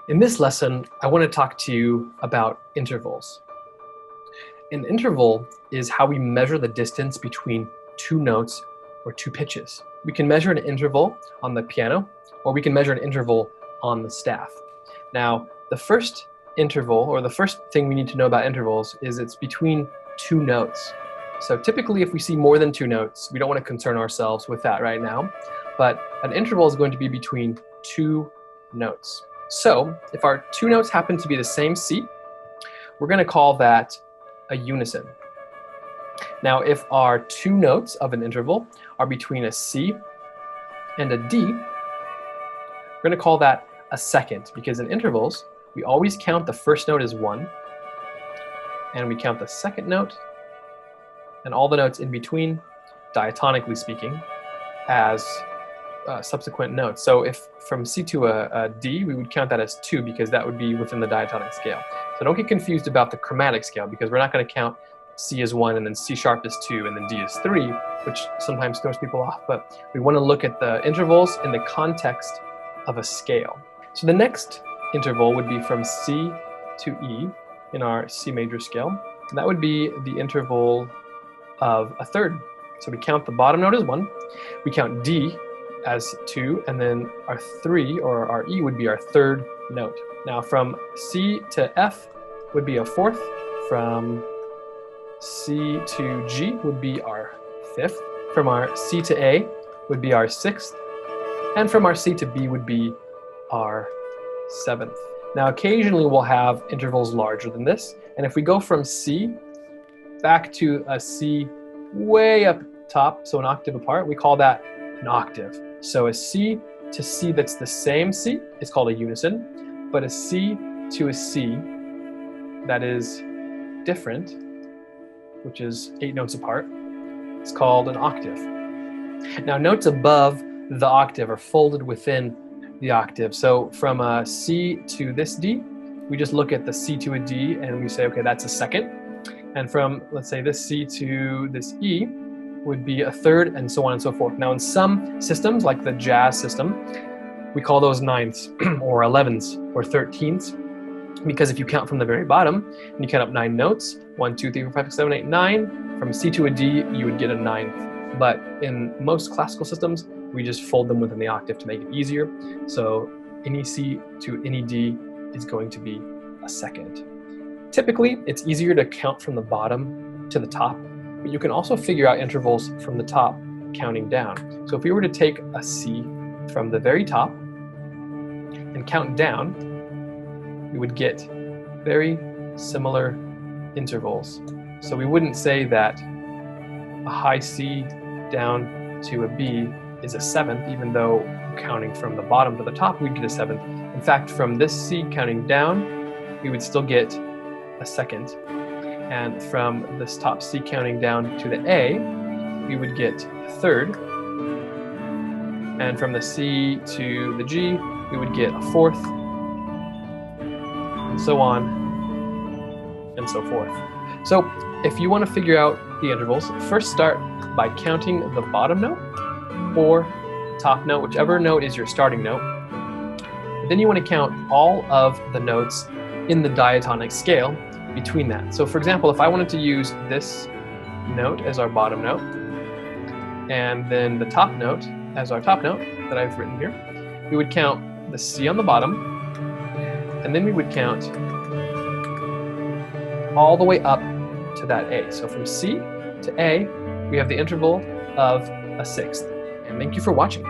In this lesson, I want to talk to you about intervals. An interval is how we measure the distance between two notes or two pitches. We can measure an interval on the piano, or we can measure an interval on the staff. Now, the first interval, or the first thing we need to know about intervals, is it's between two notes. So typically, if we see more than two notes, we don't want to concern ourselves with that right now, but an interval is going to be between two notes. So if our two notes happen to be the same C, we're going to call that a unison. Now, if our two notes of an interval are between a C and a D, we're going to call that a second, because in intervals, we always count the first note as one, and we count the second note and all the notes in between, diatonically speaking, as subsequent notes. So if from C to a D, we would count that as 2 because that would be within the diatonic scale. So don't get confused about the chromatic scale, because we're not going to count C as 1 and then C sharp as 2 and then D as 3, which sometimes throws people off. But we want to look at the intervals in the context of a scale. So the next interval would be from C to E in our C major scale. And that would be the interval of a third. So we count the bottom note as 1, we count D as 2, and then our 3, or our E, would be our third note. Now from C to F would be a fourth, from C to G would be our fifth, from our C to A would be our sixth, and from our C to B would be our seventh. Now occasionally we'll have intervals larger than this, and if we go from C back to a C way up top, so an octave apart, we call that an octave. So a C to C that's the same C is called a unison, but a C to a C that is different, which is 8 notes apart, is called an octave. Now notes above the octave are folded within the octave. So from a C to this D, we just look at the C to a D and we say, okay, that's a second. And from, let's say, this C to this E would be a third, and so on and so forth. Now in some systems, like the jazz system, we call those ninths or 11ths or 13ths, because if you count from the very bottom and you count up 9 notes, 1, 2, 3, 4, 5, 6, 7, 8, 9, from C to a D, you would get a ninth. But in most classical systems, we just fold them within the octave to make it easier. So any C to any D is going to be a second. Typically, it's easier to count from the bottom to the top, but you can also figure out intervals from the top counting down. So if we were to take a C from the very top and count down, we would get very similar intervals. So we wouldn't say that a high C down to a B is a seventh, even though counting from the bottom to the top, we'd get a seventh. In fact, from this C counting down, we would still get a second. And from this top C counting down to the A, we would get a third. And from the C to the G, we would get a fourth, and so on and so forth. So if you want to figure out the intervals, first start by counting the bottom note or top note, whichever note is your starting note. But then you want to count all of the notes in the diatonic scale between that. So for example, if I wanted to use this note as our bottom note, and then the top note as our top note that I've written here, we would count the C on the bottom, and then we would count all the way up to that A. So from C to A, we have the interval of a sixth. And thank you for watching.